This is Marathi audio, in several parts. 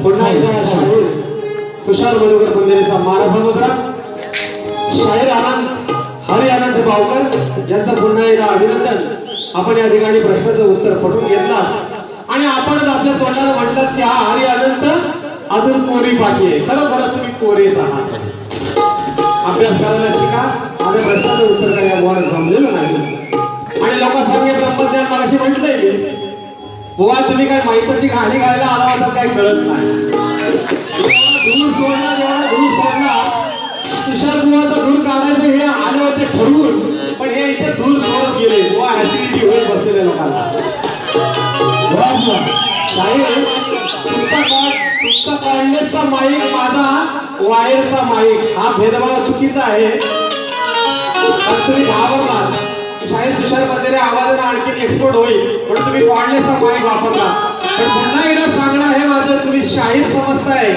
पुन्हा एकदा शाहीर तुषार मधुकर कुंदेरेचा मानसा मुद्रा शाहीर आनंद हरी आनंद बावकर यांचं पुन्हा एकदा अभिनंदन। आपण या ठिकाणी प्रश्नाचं उत्तर पटवून घेतला आणि आपणच आपल्या तोंडाला म्हटलं की हा हरी आनंद अजून कोरी पाठी आहे। खरोखर तुम्ही कोरेच आहात। अभ्यास करायला शिका। माझ्या प्रश्नाचं उत्तर काय बुवा समजलेलं नाही आणि लोकसंख्ये ब्रह्मज्ञान मगाशी म्हटलंय मी बुवा तुम्ही काय माहितीची गाणी गायला आला होता काय कळत नाही। धूर सोडला तुषार बुवाचा धूर काढायचं हे आले होते ठरवून पण हे इथे धूर सोडत गेले बुवा ऍसिडिटी होईल बसलेल्या लोकांना। शाहीर तुमचा कॉर्नेटचा माईक माझा वायरचा माईक हा भेदभाव चुकीचा आहे। पण तुम्ही घाबरला शाहीर तुषार कुंदेरे आवाजाने आणखी एक्सपर्ट होईल म्हणून तुम्ही कॉर्नेटचा माईक वापरला। पण पुन्हा एकदा सांगणं आहे माझं तुम्ही शाहीर समजताय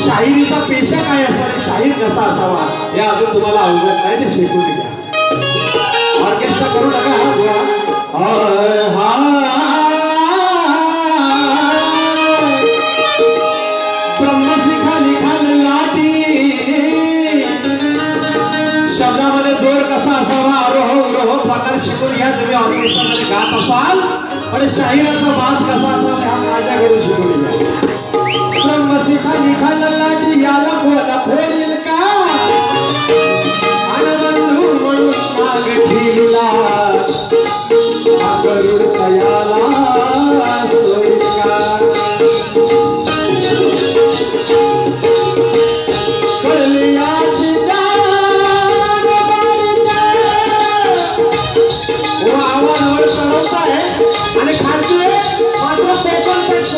शाहिरीचा पेशा काय असावा आणि शाहीर कसा असावा हे अजून तुम्हाला अवगत नाही ते शिकून घ्या। ऑर्केस्ट्रा करू नका हा बुवा ब्रह्मशिखा लिखाल लाटी शब्दामध्ये जोर कसा असावा आरोह प्रकार शिकून घ्या। तुम्ही ऑर्केस्ट्रामध्ये गात असाल पण शाहिराचा बाज कसा असावा हा माझ्याकडून शिकून घ्या। ब्रह्मशिखा लिखाल लाटी याला